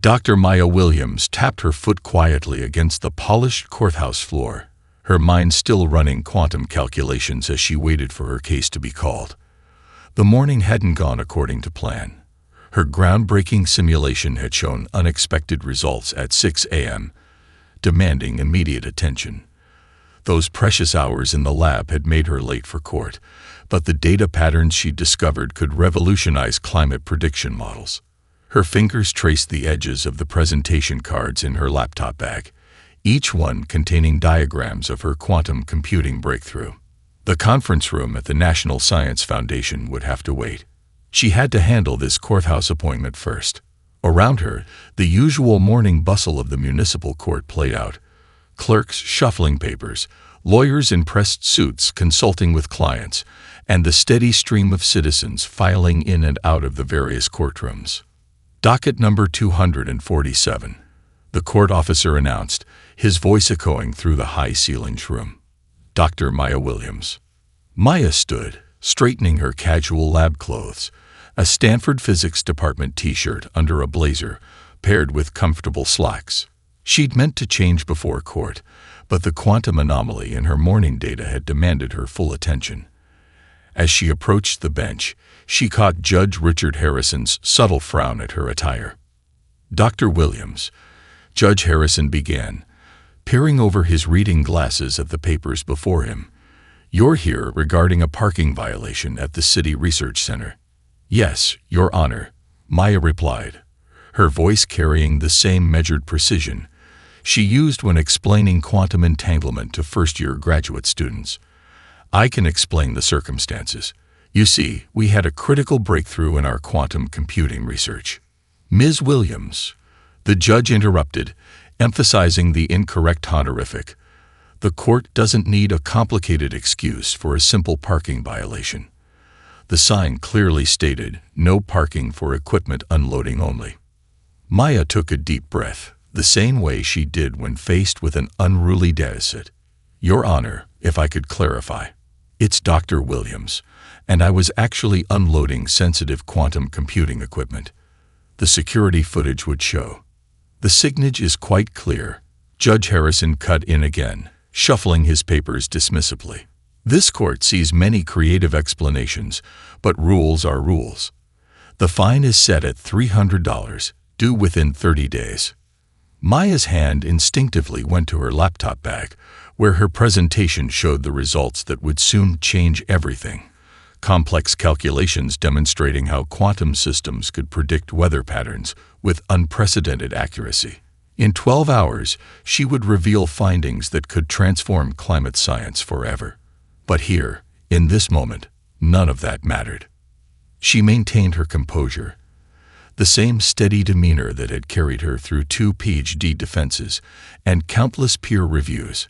Dr. Maya Williams tapped her foot quietly against the polished courthouse floor, her mind still running quantum calculations as she waited for her case to be called. The morning hadn't gone according to plan. Her groundbreaking simulation had shown unexpected results at 6 a.m., demanding immediate attention. Those precious hours in the lab had made her late for court, but the data patterns she'd discovered could revolutionize climate prediction models. Her fingers traced the edges of the presentation cards in her laptop bag, each one containing diagrams of her quantum computing breakthrough. The conference room at the National Science Foundation would have to wait. She had to handle this courthouse appointment first. Around her, the usual morning bustle of the municipal court played out. Clerks shuffling papers, lawyers in pressed suits consulting with clients, and the steady stream of citizens filing in and out of the various courtrooms. Docket number 247, the court officer announced, his voice echoing through the high-ceilinged room. Dr. Maya Williams. Maya stood, straightening her casual lab clothes, a Stanford Physics Department t-shirt under a blazer, paired with comfortable slacks. She'd meant to change before court, but the quantum anomaly in her morning data had demanded her full attention. As she approached the bench, she caught Judge Richard Harrison's subtle frown at her attire. Dr. Williams, Judge Harrison began, peering over his reading glasses at the papers before him. You're here regarding a parking violation at the City Research Center. Yes, Your Honor, Maya replied, her voice carrying the same measured precision she used when explaining quantum entanglement to first-year graduate students. I can explain the circumstances. You see, we had a critical breakthrough in our quantum computing research. Ms. Williams, the judge interrupted, emphasizing the incorrect honorific. The court doesn't need a complicated excuse for a simple parking violation. The sign clearly stated, no parking for equipment unloading only. Maya took a deep breath, the same way she did when faced with an unruly deficit. Your Honor, if I could clarify. It's Dr. Williams, and I was actually unloading sensitive quantum computing equipment. The security footage would show. The signage is quite clear. Judge Harrison cut in again, shuffling his papers dismissively. This court sees many creative explanations, but rules are rules. The fine is set at $300, due within 30 days. Maya's hand instinctively went to her laptop bag, where her presentation showed the results that would soon change everything. Complex calculations demonstrating how quantum systems could predict weather patterns with unprecedented accuracy. In 12 hours, she would reveal findings that could transform climate science forever. But here, in this moment, none of that mattered. She maintained her composure, the same steady demeanor that had carried her through 2 PhD defenses and countless peer reviews.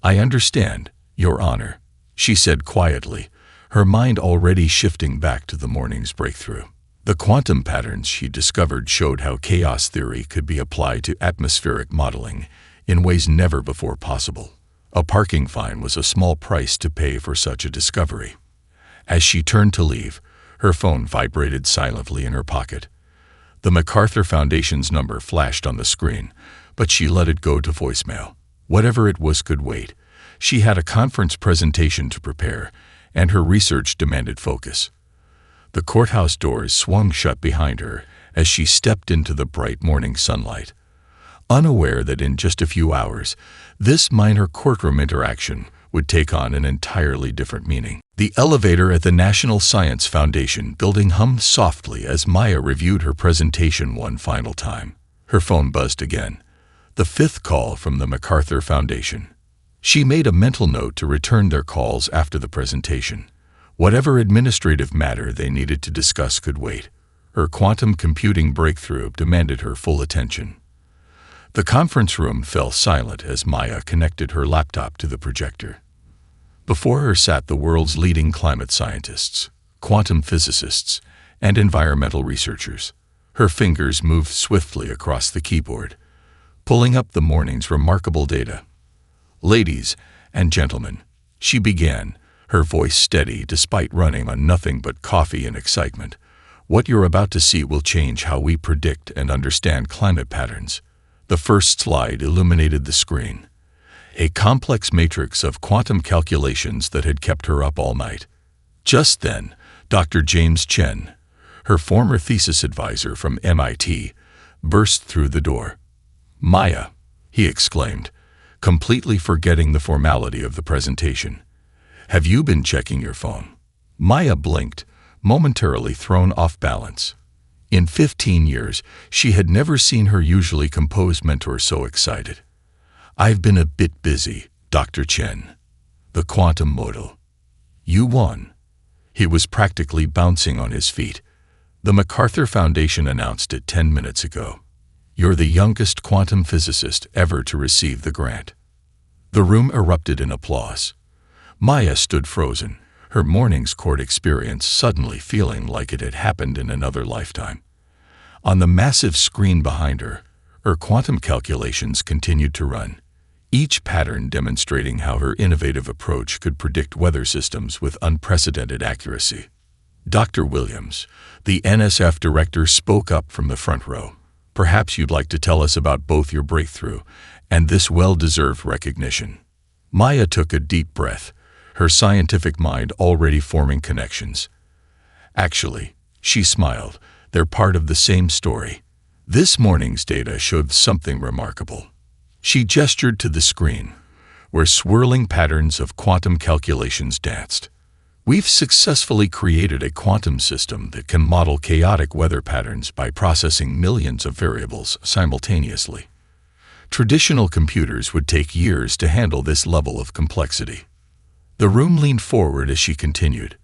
I understand, Your Honor, she said quietly, her mind already shifting back to the morning's breakthrough. The quantum patterns she discovered showed how chaos theory could be applied to atmospheric modeling in ways never before possible. A parking fine was a small price to pay for such a discovery. As she turned to leave, her phone vibrated silently in her pocket. The Macarthur Foundation's number flashed on the screen, but she let it go to voicemail. Whatever it was could wait. She had a conference presentation to prepare, and her research demanded focus. The courthouse doors swung shut behind her as she stepped into the bright morning sunlight, unaware that in just a few hours, this minor courtroom interaction would take on an entirely different meaning. The elevator at the National Science Foundation building hummed softly as Maya reviewed her presentation one final time. Her phone buzzed again, the 5th call from the Macarthur Foundation. She made a mental note to return their calls after the presentation. Whatever administrative matter they needed to discuss could wait. Her quantum computing breakthrough demanded her full attention. The conference room fell silent as Maya connected her laptop to the projector. Before her sat the world's leading climate scientists, quantum physicists, and environmental researchers. Her fingers moved swiftly across the keyboard, pulling up the morning's remarkable data. Ladies and gentlemen, she began, her voice steady despite running on nothing but coffee and excitement. What you're about to see will change how we predict and understand climate patterns. The first slide illuminated the screen. A complex matrix of quantum calculations that had kept her up all night. Just then, Dr. James Chen, her former thesis advisor from MIT, burst through the door. "Maya," he exclaimed, completely forgetting the formality of the presentation. "Have you been checking your phone?" Maya blinked, momentarily thrown off balance. In 15 years, she had never seen her usually composed mentor so excited. "I've been a bit busy, Dr. Chen." The quantum modal. "You won." He was practically bouncing on his feet. "The Macarthur Foundation announced it 10 minutes ago. You're the youngest quantum physicist ever to receive the grant." The room erupted in applause. Maya stood frozen, her morning's court experience suddenly feeling like it had happened in another lifetime. On the massive screen behind her quantum calculations continued to run, each pattern demonstrating how her innovative approach could predict weather systems with unprecedented accuracy. Dr. Williams, the NSF director, spoke up from the front row. "Perhaps you'd like to tell us about both your breakthrough and this well-deserved recognition." Maya took a deep breath, her scientific mind already forming connections. "Actually," she smiled, "they're part of the same story. This morning's data showed something remarkable." She gestured to the screen, where swirling patterns of quantum calculations danced. "We've successfully created a quantum system that can model chaotic weather patterns by processing millions of variables simultaneously. Traditional computers would take years to handle this level of complexity." The room leaned forward as she continued.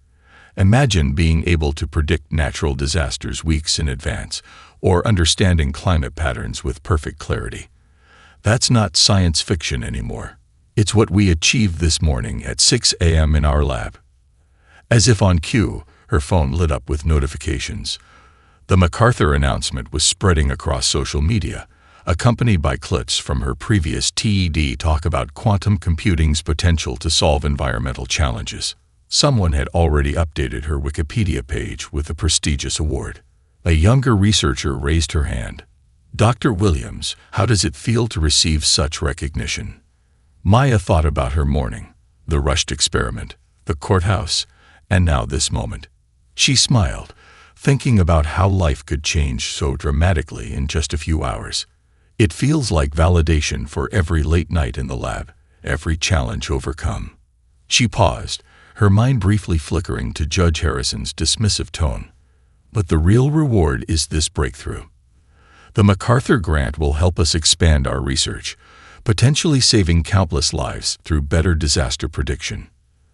"Imagine being able to predict natural disasters weeks in advance, or understanding climate patterns with perfect clarity. That's not science fiction anymore. It's what we achieved this morning at 6 a.m. in our lab." As if on cue, her phone lit up with notifications. The Macarthur announcement was spreading across social media, accompanied by clips from her previous TED talk about quantum computing's potential to solve environmental challenges. Someone had already updated her Wikipedia page with a prestigious award. A younger researcher raised her hand. "Dr. Williams, how does it feel to receive such recognition?" Maya thought about her morning, the rushed experiment, the courthouse, and now this moment. She smiled, thinking about how life could change so dramatically in just a few hours. "It feels like validation for every late night in the lab, every challenge overcome." She paused, her mind briefly flickering to Judge Harrison's dismissive tone. "But the real reward is this breakthrough. The Macarthur grant will help us expand our research, potentially saving countless lives through better disaster prediction."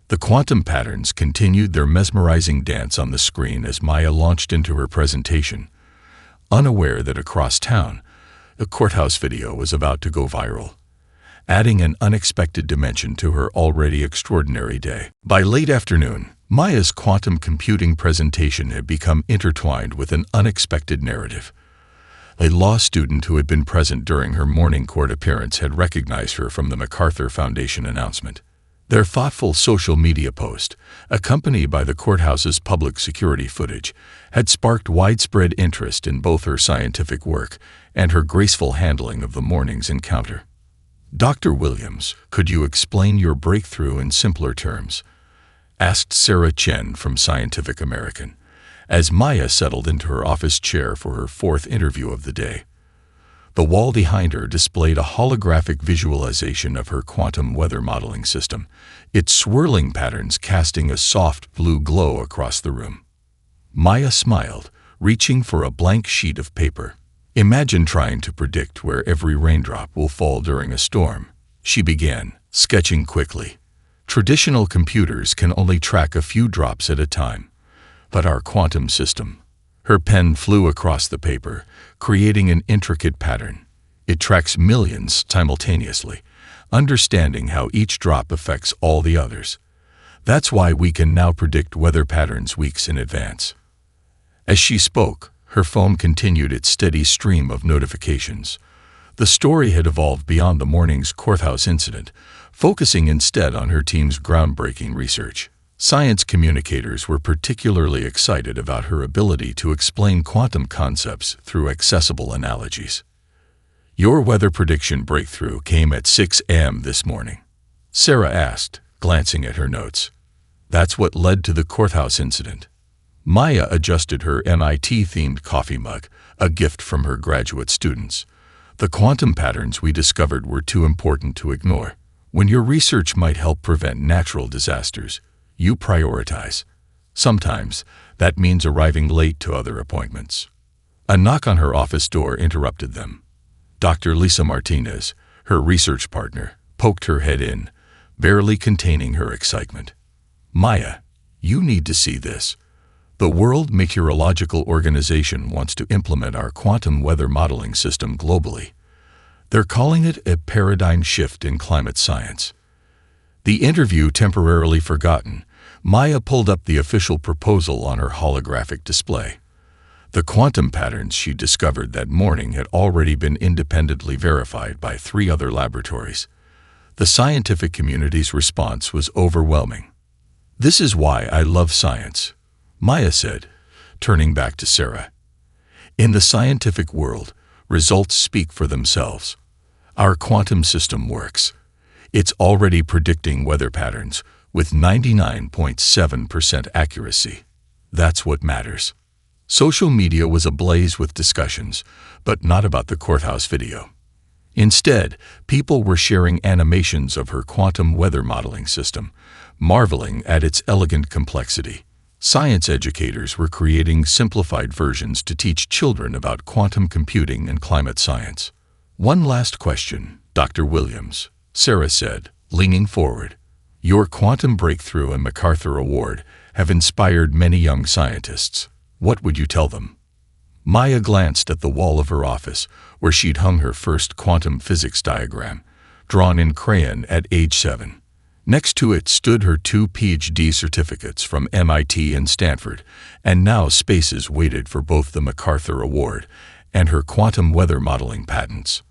The quantum patterns continued their mesmerizing dance on the screen as Maya launched into her presentation, unaware that across town, the courthouse video was about to go viral, adding an unexpected dimension to her already extraordinary day. By late afternoon, Maya's quantum computing presentation had become intertwined with an unexpected narrative. A law student who had been present during her morning court appearance had recognized her from the Macarthur Foundation announcement. Their thoughtful social media post, accompanied by the courthouse's public security footage, had sparked widespread interest in both her scientific work and her graceful handling of the morning's encounter. "Dr. Williams, could you explain your breakthrough in simpler terms?" asked Sarah Chen from Scientific American, as Maya settled into her office chair for her fourth interview of the day. The wall behind her displayed a holographic visualization of her quantum weather modeling system, its swirling patterns casting a soft blue glow across the room. Maya smiled, reaching for a blank sheet of paper. "Imagine trying to predict where every raindrop will fall during a storm," she began, sketching quickly. "Traditional computers can only track a few drops at a time, but our quantum system—" Her pen flew across the paper, creating an intricate pattern. "It tracks millions simultaneously, understanding how each drop affects all the others. That's why we can now predict weather patterns weeks in advance." As she spoke, her phone continued its steady stream of notifications. The story had evolved beyond the morning's courthouse incident, focusing instead on her team's groundbreaking research. Science communicators were particularly excited about her ability to explain quantum concepts through accessible analogies. "Your weather prediction breakthrough came at 6 a.m. this morning," Sarah asked, glancing at her notes. "That's what led to the courthouse incident." Maya adjusted her MIT-themed coffee mug, a gift from her graduate students. "The quantum patterns we discovered were too important to ignore. When your research might help prevent natural disasters, you prioritize. Sometimes that means arriving late to other appointments." A knock on her office door interrupted them. Dr. Lisa Martinez, her research partner, poked her head in, barely containing her excitement. "Maya, you need to see this. The World Meteorological Organization wants to implement our quantum weather modeling system globally. They're calling it a paradigm shift in climate science." The interview temporarily forgotten, Maya pulled up the official proposal on her holographic display. The quantum patterns she discovered that morning had already been independently verified by 3 other laboratories. The scientific community's response was overwhelming. "This is why I love science," Maya said, turning back to Sarah. "In the scientific world, results speak for themselves. Our quantum system works. It's already predicting weather patterns with 99.7% accuracy. That's what matters." Social media was ablaze with discussions, but not about the courthouse video. Instead, people were sharing animations of her quantum weather modeling system, marveling at its elegant complexity. Science educators were creating simplified versions to teach children about quantum computing and climate science. "One last question, Dr. Williams," Sarah said, leaning forward. "Your quantum breakthrough and Macarthur Award have inspired many young scientists. What would you tell them?" Maya glanced at the wall of her office, where she'd hung her first quantum physics diagram, drawn in crayon at age 7. Next to it stood her 2 PhD certificates from MIT and Stanford, and now spaces waited for both the Macarthur Award and her quantum weather modeling patents.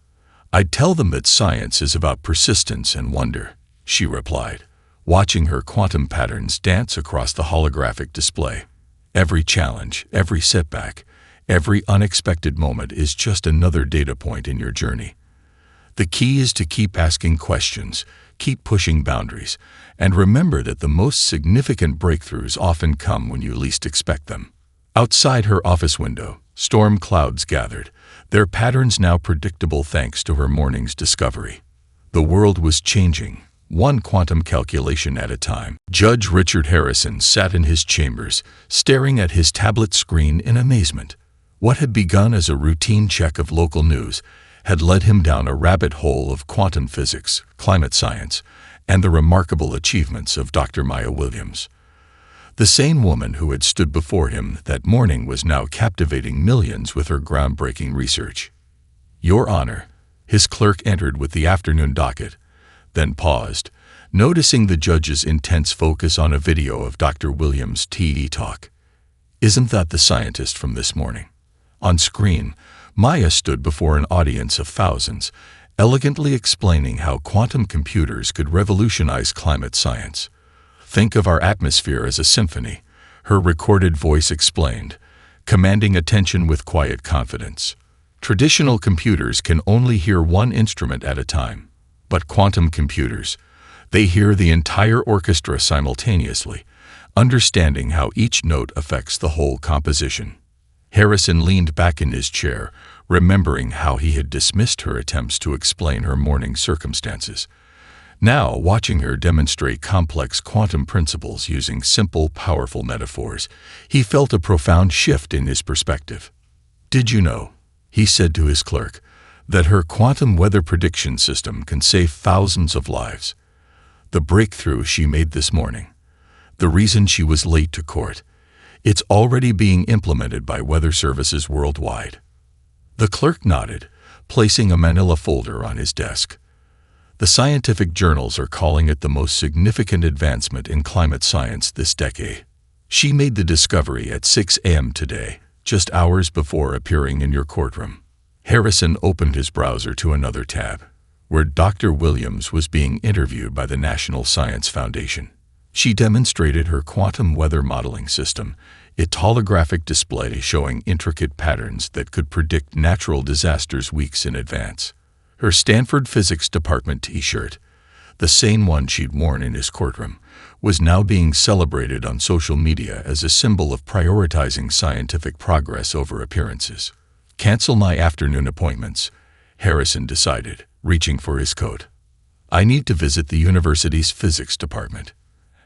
"I'd tell them that science is about persistence and wonder," she replied, watching her quantum patterns dance across the holographic display. "Every challenge, every setback, every unexpected moment is just another data point in your journey. The key is to keep asking questions, keep pushing boundaries, and remember that the most significant breakthroughs often come when you least expect them." Outside her office window, storm clouds gathered, their patterns now predictable thanks to her morning's discovery. The world was changing, one quantum calculation at a time. Judge Richard Harrison sat in his chambers, staring at his tablet screen in amazement. What had begun as a routine check of local news had led him down a rabbit hole of quantum physics, climate science, and the remarkable achievements of Dr. Maya Williams. The same woman who had stood before him that morning was now captivating millions with her groundbreaking research. "Your Honor," his clerk entered with the afternoon docket, then paused, noticing the judge's intense focus on a video of Dr. Williams' TED talk. "Isn't that the scientist from this morning?" On screen, Maya stood before an audience of thousands, elegantly explaining how quantum computers could revolutionize climate science. "Think of our atmosphere as a symphony," her recorded voice explained, commanding attention with quiet confidence. "Traditional computers can only hear one instrument at a time, but quantum computers, they hear the entire orchestra simultaneously, understanding how each note affects the whole composition." Harrison leaned back in his chair, remembering how he had dismissed her attempts to explain her morning's circumstances. Now, watching her demonstrate complex quantum principles using simple, powerful metaphors, he felt a profound shift in his perspective. "Did you know," he said to his clerk, "that her quantum weather prediction system can save thousands of lives? The breakthrough she made this morning, the reason she was late to court, it's already being implemented by weather services worldwide." The clerk nodded, placing a manila folder on his desk. "The scientific journals are calling it the most significant advancement in climate science this decade. She made the discovery at 6 a.m. today, just hours before appearing in your courtroom." Harrison opened his browser to another tab, where Dr. Williams was being interviewed by the National Science Foundation. She demonstrated her quantum weather modeling system, its holographic display showing intricate patterns that could predict natural disasters weeks in advance. Her Stanford Physics Department t-shirt, the same one she'd worn in his courtroom, was now being celebrated on social media as a symbol of prioritizing scientific progress over appearances. "Cancel my afternoon appointments," Harrison decided, reaching for his coat. "I need to visit the university's physics department."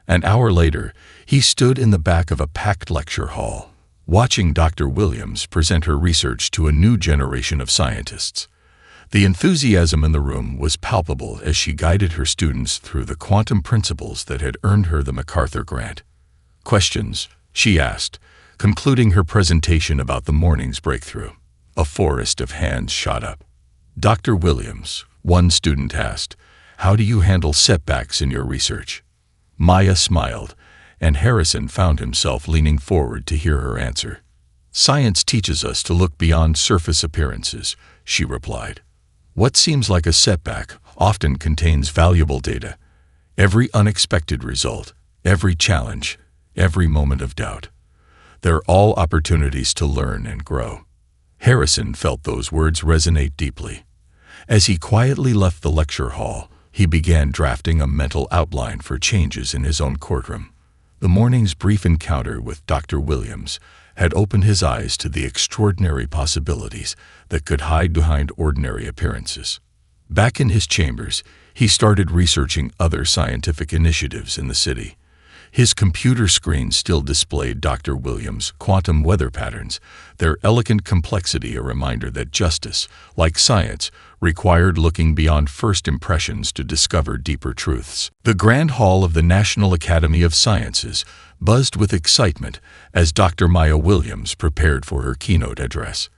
An hour later, he stood in the back of a packed lecture hall, watching Dr. Williams present her research to a new generation of scientists. The enthusiasm in the room was palpable as she guided her students through the quantum principles that had earned her the Macarthur grant. "Questions?" she asked, concluding her presentation about the morning's breakthrough. A forest of hands shot up. "Dr. Williams," one student asked, "how do you handle setbacks in your research?" Maya smiled, and Harrison found himself leaning forward to hear her answer. "Science teaches us to look beyond surface appearances," she replied. "What seems like a setback often contains valuable data. Every unexpected result, every challenge, every moment of doubt. They're all opportunities to learn and grow." Harrison felt those words resonate deeply. As he quietly left the lecture hall, he began drafting a mental outline for changes in his own courtroom. The morning's brief encounter with Dr. Williams had opened his eyes to the extraordinary possibilities that could hide behind ordinary appearances. Back in his chambers, he started researching other scientific initiatives in the city. His computer screen still displayed Dr. Williams' quantum weather patterns, their elegant complexity a reminder that justice, like science, required looking beyond first impressions to discover deeper truths. The Grand Hall of the National Academy of Sciences buzzed with excitement as Dr. Maya Williams prepared for her keynote address.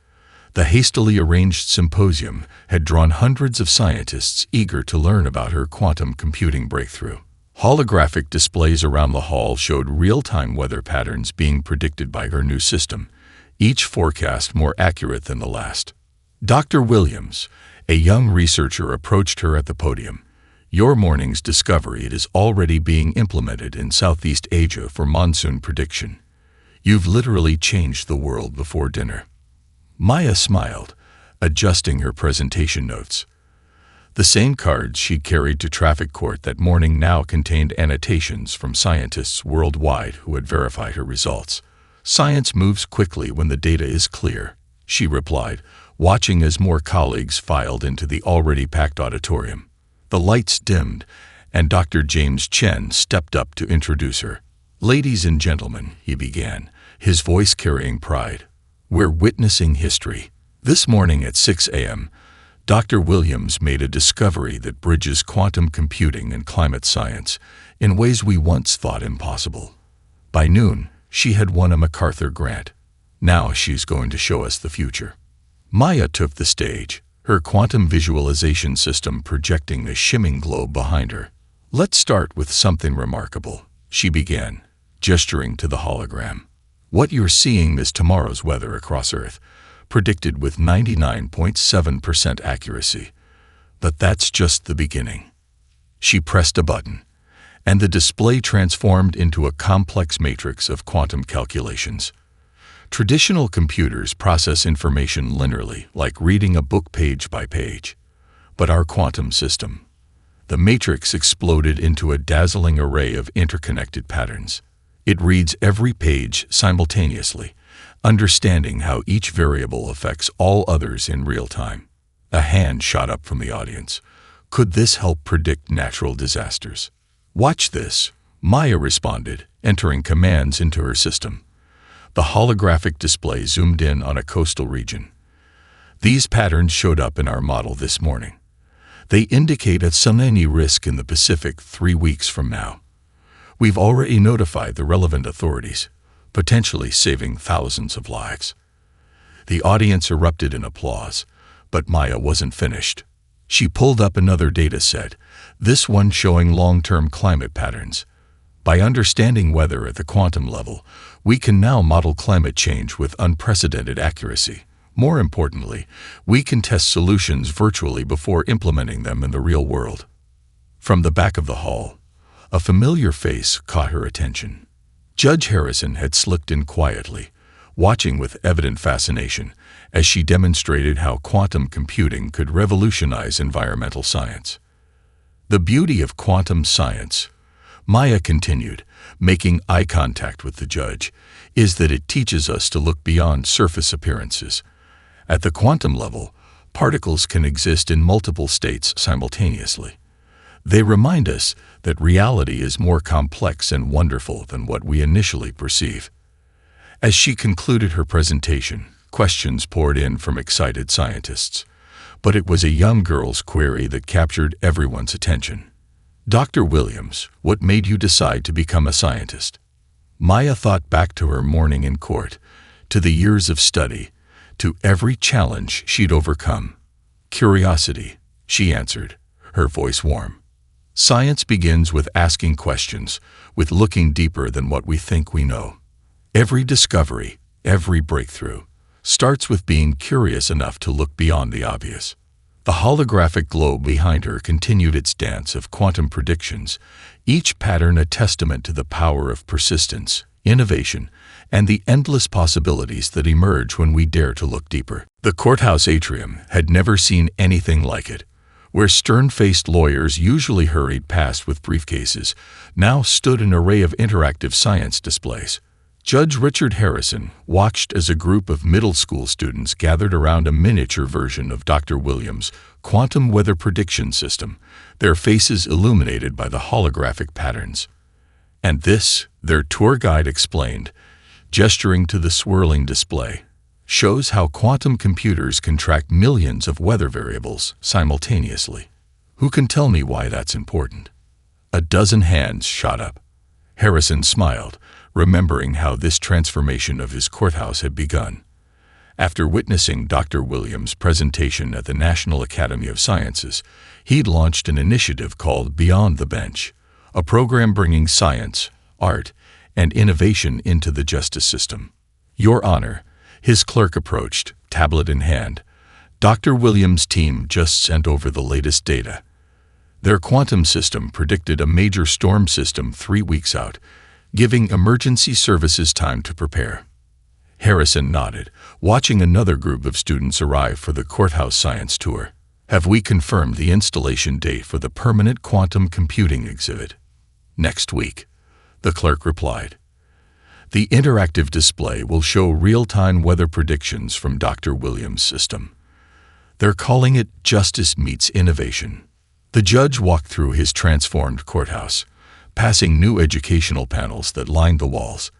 The hastily arranged symposium had drawn hundreds of scientists eager to learn about her quantum computing breakthrough. Holographic displays around the hall showed real-time weather patterns being predicted by her new system, each forecast more accurate than the last. Dr. Williams, a young researcher, approached her at the podium. "Your morning's discovery is already being implemented in Southeast Asia for monsoon prediction. You've literally changed the world before dinner." Maya smiled, adjusting her presentation notes. The same cards she carried to traffic court that morning now contained annotations from scientists worldwide who had verified her results. "Science moves quickly when the data is clear," she replied, watching as more colleagues filed into the already packed auditorium. The lights dimmed, and Dr. James Chen stepped up to introduce her. "Ladies and gentlemen," he began, his voice carrying pride, "we're witnessing history. This morning at 6 a.m., Dr. Williams made a discovery that bridges quantum computing and climate science in ways we once thought impossible. By noon, she had won a Macarthur grant. Now she's going to show us the future." Maya took the stage, her quantum visualization system projecting a shimming globe behind her. "Let's start with something remarkable," she began, gesturing to the hologram. "What you're seeing is tomorrow's weather across Earth, predicted with 99.7% accuracy. But that's just the beginning." She pressed a button, and the display transformed into a complex matrix of quantum calculations. Traditional computers process information linearly, like reading a book page by page. But our quantum system, the matrix exploded into a dazzling array of interconnected patterns. It reads every page simultaneously, understanding how each variable affects all others in real time. A hand shot up from the audience. "Could this help predict natural disasters?" "Watch this," Maya responded, entering commands into her system. The holographic display zoomed in on a coastal region. "These patterns showed up in our model this morning. They indicate a tsunami risk in the Pacific 3 weeks from now. We've already notified the relevant authorities, potentially saving thousands of lives." The audience erupted in applause, but Maya wasn't finished. She pulled up another data set, this one showing long-term climate patterns. "By understanding weather at the quantum level, we can now model climate change with unprecedented accuracy. More importantly, we can test solutions virtually before implementing them in the real world." From the back of the hall, A familiar face caught her attention. Judge Harrison had slipped in quietly, watching with evident fascination as she demonstrated how quantum computing could revolutionize environmental science. The beauty of quantum science, Maya continued, making eye contact with the judge, is that it teaches us to look beyond surface appearances. At the quantum level, particles can exist in multiple states simultaneously. They remind us that reality is more complex and wonderful than what we initially perceive. As she concluded her presentation, questions poured in from excited scientists, but it was a young girl's query that captured everyone's attention. "Dr. Williams, what made you decide to become a scientist?" Maya thought back to her morning in court, to the years of study, to every challenge she'd overcome. "Curiosity," she answered, her voice warm. "Science begins with asking questions, with looking deeper than what we think we know. Every discovery, every breakthrough, starts with being curious enough to look beyond the obvious." The holographic globe behind her continued its dance of quantum predictions, each pattern a testament to the power of persistence, innovation, and the endless possibilities that emerge when we dare to look deeper. The courthouse atrium had never seen anything like it. Where stern-faced lawyers usually hurried past with briefcases, now stood an array of interactive science displays. Judge Richard Harrison watched as a group of middle school students gathered around a miniature version of Dr. Williams' quantum weather prediction system, their faces illuminated by the holographic patterns. "And this," their tour guide explained, gesturing to the swirling display, "shows how quantum computers can track millions of weather variables simultaneously. Who can tell me why that's important?" A dozen hands shot up. Harrison smiled, remembering how this transformation of his courthouse had begun. After witnessing Dr. Williams' presentation at the National Academy of Sciences, he'd launched an initiative called Beyond the Bench, a program bringing science, art, and innovation into the justice system. "Your Honor," his clerk approached, tablet in hand, "Dr. Williams' team just sent over the latest data. Their quantum system predicted a major storm system 3 weeks out, giving emergency services time to prepare." Harrison nodded, watching another group of students arrive for the courthouse science tour. "Have we confirmed the installation date for the permanent quantum computing exhibit?" "Next week," the clerk replied. "The interactive display will show real-time weather predictions from Dr. Williams' system. They're calling it Justice Meets Innovation." The judge walked through his transformed courthouse, passing new educational panels that lined the walls.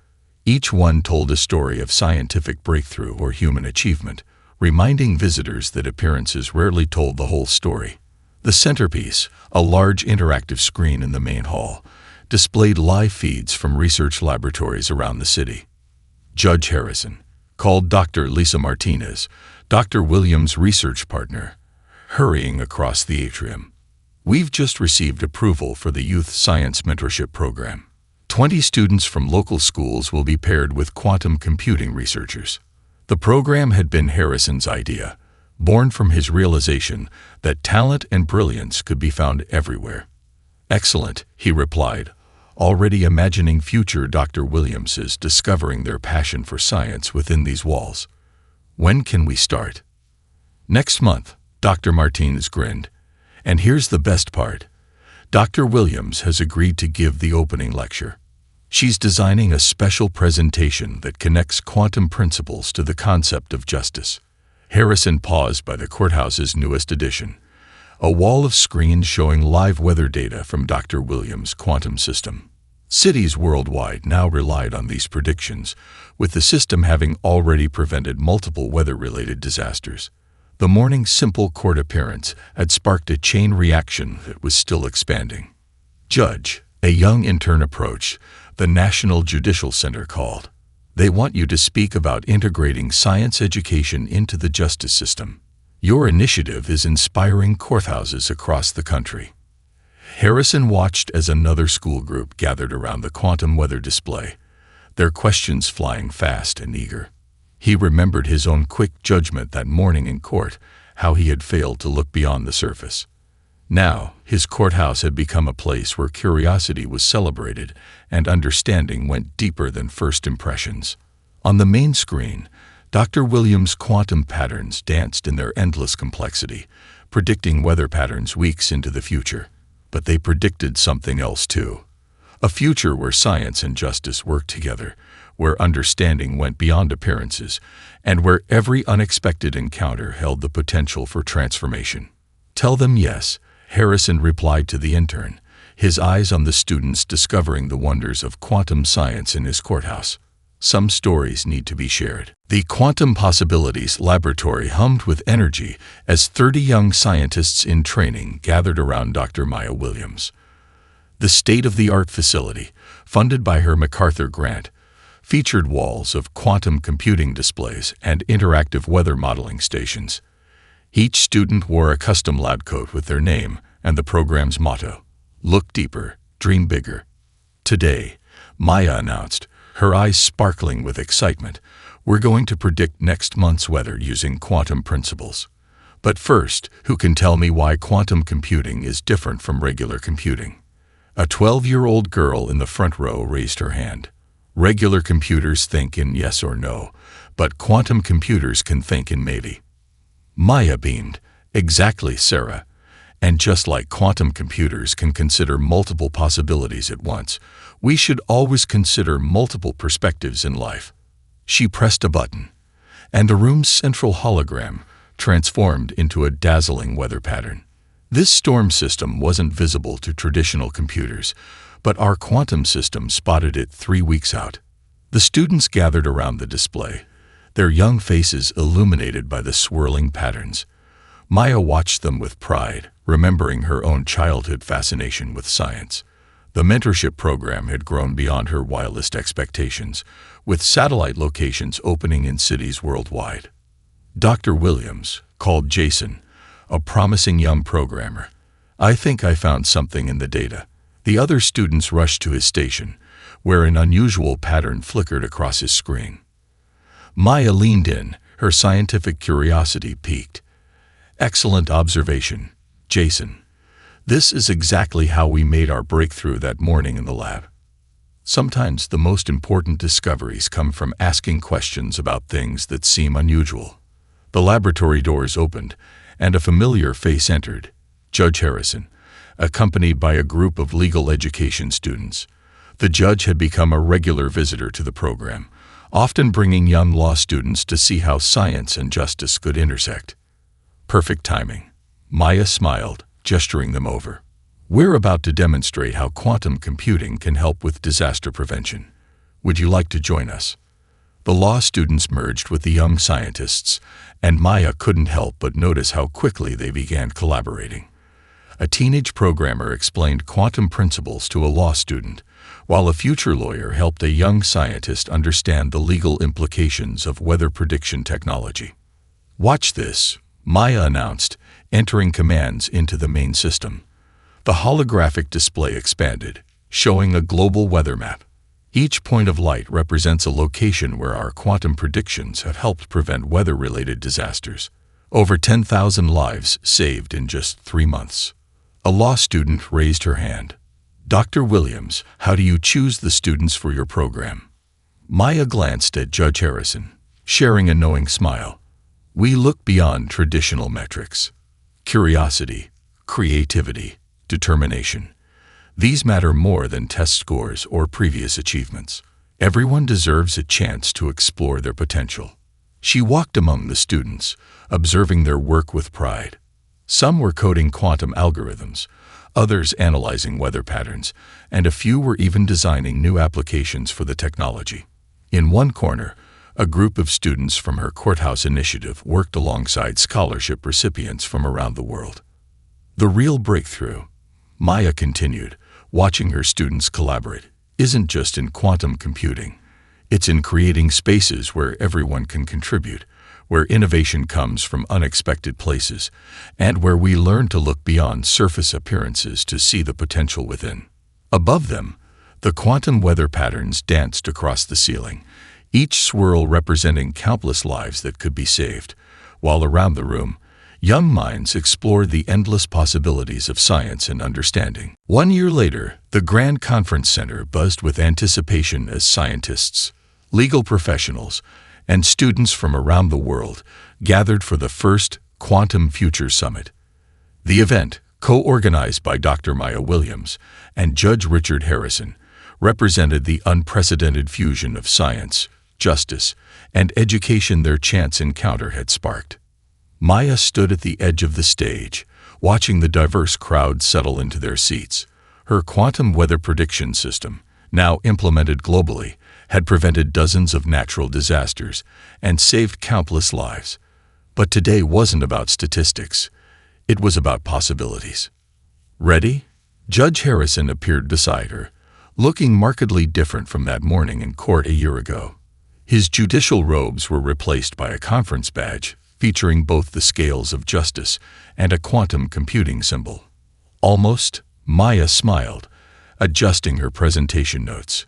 Each one told a story of scientific breakthrough or human achievement, reminding visitors that appearances rarely told the whole story. The centerpiece, a large interactive screen in the main hall, displayed live feeds from research laboratories around the city. Judge Harrison called Dr. Lisa Martinez, Dr. Williams' research partner, hurrying across the atrium. "We've just received approval for the Youth Science Mentorship Program. 20 students from local schools will be paired with quantum computing researchers." The program had been Harrison's idea, born from his realization that talent and brilliance could be found everywhere. "Excellent," he replied, already imagining future Dr. Williamses discovering their passion for science within these walls. "When can we start?" "Next month," Dr. Martinez grinned. "And here's the best part. Dr. Williams has agreed to give the opening lecture. She's designing a special presentation that connects quantum principles to the concept of justice." Harrison paused by the courthouse's newest addition, a wall of screens showing live weather data from Dr. Williams' quantum system. Cities worldwide now relied on these predictions, with the system having already prevented multiple weather-related disasters. The morning's simple court appearance had sparked a chain reaction that was still expanding. "Judge," a young intern approached, the National Judicial Center called. "They want you to speak about integrating science education into the justice system. Your initiative is inspiring courthouses across the country." Harrison watched as another school group gathered around the quantum weather display, their questions flying fast and eager. He remembered his own quick judgment that morning in court, how he had failed to look beyond the surface. Now, his courthouse had become a place where curiosity was celebrated and understanding went deeper than first impressions. On the main screen, Dr. Williams' quantum patterns danced in their endless complexity, predicting weather patterns weeks into the future. But they predicted something else too. A future where science and justice worked together, where understanding went beyond appearances, and where every unexpected encounter held the potential for transformation. "Tell them yes," Harrison replied to the intern, his eyes on the students discovering the wonders of quantum science in his courthouse. Some stories need to be shared. The Quantum Possibilities Laboratory hummed with energy as 30 young scientists in training gathered around Dr. Maya Williams. The state-of-the-art facility, funded by her Macarthur grant, featured walls of quantum computing displays and interactive weather modeling stations. Each student wore a custom lab coat with their name and the program's motto, "Look deeper, dream bigger." Today, Maya announced, her eyes sparkling with excitement, "We're going to predict next month's weather using quantum principles. But first, who can tell me why quantum computing is different from regular computing?" A 12-year-old girl in the front row raised her hand. "Regular computers think in yes or no, but quantum computers can think in maybe." Maya beamed. "Exactly, Sarah. And just like quantum computers can consider multiple possibilities at once, we should always consider multiple perspectives in life." She pressed a button, and the room's central hologram transformed into a dazzling weather pattern. This storm system wasn't visible to traditional computers, but our quantum system spotted it 3 weeks out. The students gathered around the display, their young faces illuminated by the swirling patterns. Maya watched them with pride, remembering her own childhood fascination with science. The mentorship program had grown beyond her wildest expectations, with satellite locations opening in cities worldwide. Dr. Williams called Jason, a promising young programmer. "I think I found something in the data." The other students rushed to his station, where an unusual pattern flickered across his screen. Maya leaned in, her scientific curiosity piqued. "Excellent observation, Jason. This is exactly how we made our breakthrough that morning in the lab." Sometimes the most important discoveries come from asking questions about things that seem unusual. The laboratory doors opened, and a familiar face entered, Judge Harrison, accompanied by a group of legal education students. The judge had become a regular visitor to the program, often bringing young law students to see how science and justice could intersect. Perfect timing. Maya smiled, gesturing them over. "We're about to demonstrate how quantum computing can help with disaster prevention. Would you like to join us?" The law students merged with the young scientists, and Maya couldn't help but notice how quickly they began collaborating. A teenage programmer explained quantum principles to a law student, while a future lawyer helped a young scientist understand the legal implications of weather prediction technology. "Watch this," Maya announced, entering commands into the main system. The holographic display expanded, showing a global weather map. Each point of light represents a location where our quantum predictions have helped prevent weather-related disasters. Over 10,000 lives saved in just 3 months. A law student raised her hand. "Dr. Williams, how do you choose the students for your program?" Maya glanced at Judge Harrison, sharing a knowing smile. "We look beyond traditional metrics. Curiosity, creativity, determination. These matter more than test scores or previous achievements. Everyone deserves a chance to explore their potential." She walked among the students, observing their work with pride. Some were coding quantum algorithms, others analyzing weather patterns, and a few were even designing new applications for the technology. In one corner, a group of students from her courthouse initiative worked alongside scholarship recipients from around the world. "The real breakthrough," Maya continued, watching her students collaborate, "isn't just in quantum computing. It's in creating spaces where everyone can contribute, where innovation comes from unexpected places, and where we learn to look beyond surface appearances to see the potential within." Above them, the quantum weather patterns danced across the ceiling, each swirl representing countless lives that could be saved, while around the room, Young minds explore the endless possibilities of science and understanding. 1 year later, the Grand Conference Center buzzed with anticipation as scientists, legal professionals, and students from around the world gathered for the first Quantum Future Summit. The event, co-organized by Dr. Maya Williams and Judge Richard Harrison, represented the unprecedented fusion of science, justice, and education their chance encounter had sparked. Maya stood at the edge of the stage, watching the diverse crowd settle into their seats. Her quantum weather prediction system, now implemented globally, had prevented dozens of natural disasters and saved countless lives. But today wasn't about statistics. It was about possibilities. Ready? Judge Harrison appeared beside her, looking markedly different from that morning in court a year ago. His judicial robes were replaced by a conference badge featuring both the scales of justice and a quantum computing symbol. Almost, Maya smiled, adjusting her presentation notes.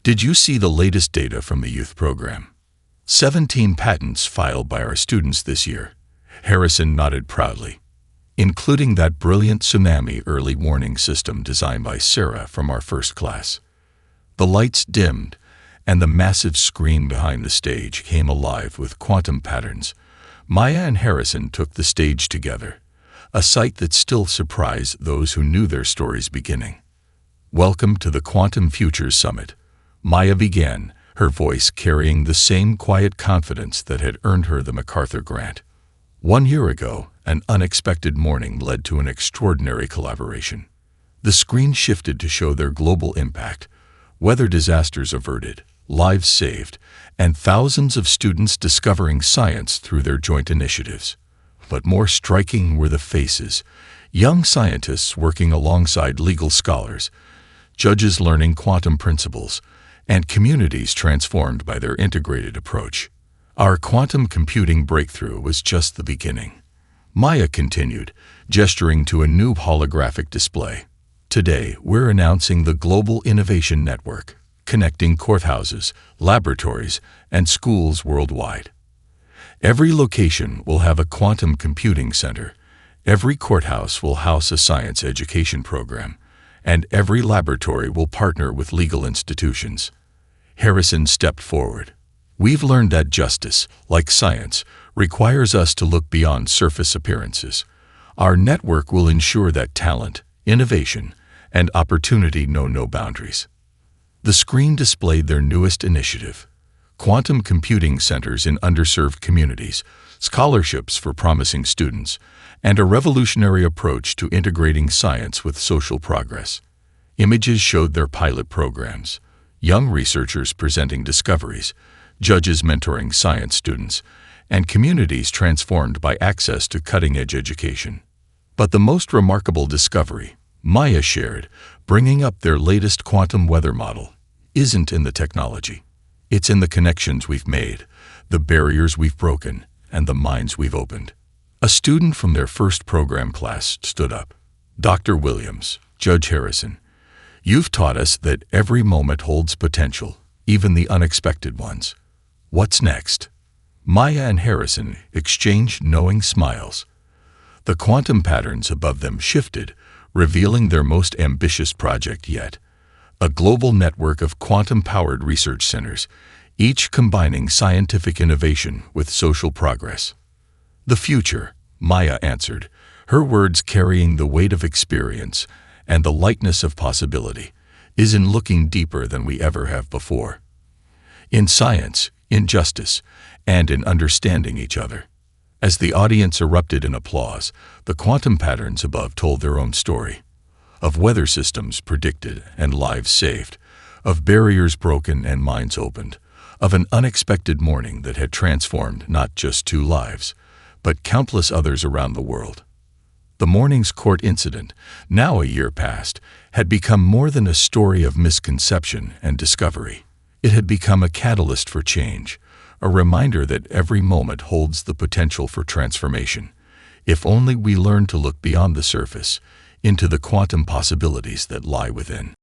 Did you see the latest data from the youth program? 17 patents filed by our students this year. Harrison nodded proudly, including that brilliant tsunami early warning system designed by Sarah from our first class. The lights dimmed, and the massive screen behind the stage came alive with quantum patterns. Maya and Harrison took the stage together, a sight that still surprised those who knew their stories beginning. Welcome to the Quantum Futures Summit, Maya began, her voice carrying the same quiet confidence that had earned her the Macarthur Grant. 1 year ago, an unexpected morning led to an extraordinary collaboration. The screen shifted to show their global impact, weather disasters averted, lives saved, and thousands of students discovering science through their joint initiatives. But more striking were the faces, young scientists working alongside legal scholars, judges learning quantum principles, and communities transformed by their integrated approach. Our quantum computing breakthrough was just the beginning. Maya continued, gesturing to a new holographic display. Today, we're announcing the Global Innovation Network, connecting courthouses, laboratories, and schools worldwide. Every location will have a quantum computing center, every courthouse will house a science education program, and every laboratory will partner with legal institutions. Harrison stepped forward. We've learned that justice, like science, requires us to look beyond surface appearances. Our network will ensure that talent, innovation, and opportunity know no boundaries. The screen displayed their newest initiative: quantum computing centers in underserved communities, scholarships for promising students, and a revolutionary approach to integrating science with social progress. Images showed their pilot programs, young researchers presenting discoveries, judges mentoring science students, and communities transformed by access to cutting-edge education. But the most remarkable discovery, Maya shared, bringing up their latest quantum weather model, isn't in the technology. It's in the connections we've made, the barriers we've broken, and the minds we've opened. A student from their first program class stood up. Dr. Williams, Judge Harrison, you've taught us that every moment holds potential, even the unexpected ones. What's next? Maya and Harrison exchanged knowing smiles. The quantum patterns above them shifted, revealing their most ambitious project yet: a global network of quantum-powered research centers, each combining scientific innovation with social progress. The future, Maya answered, her words carrying the weight of experience and the lightness of possibility, is in looking deeper than we ever have before. In science, in justice, and in understanding each other. As the audience erupted in applause, the quantum patterns above told their own story. Of weather systems predicted and lives saved, of barriers broken and minds opened, of an unexpected morning that had transformed not just 2 lives, but countless others around the world. The morning's court incident, now a year past, had become more than a story of misconception and discovery. It had become a catalyst for change, a reminder that every moment holds the potential for transformation, if only we learn to look beyond the surface, into the quantum possibilities that lie within.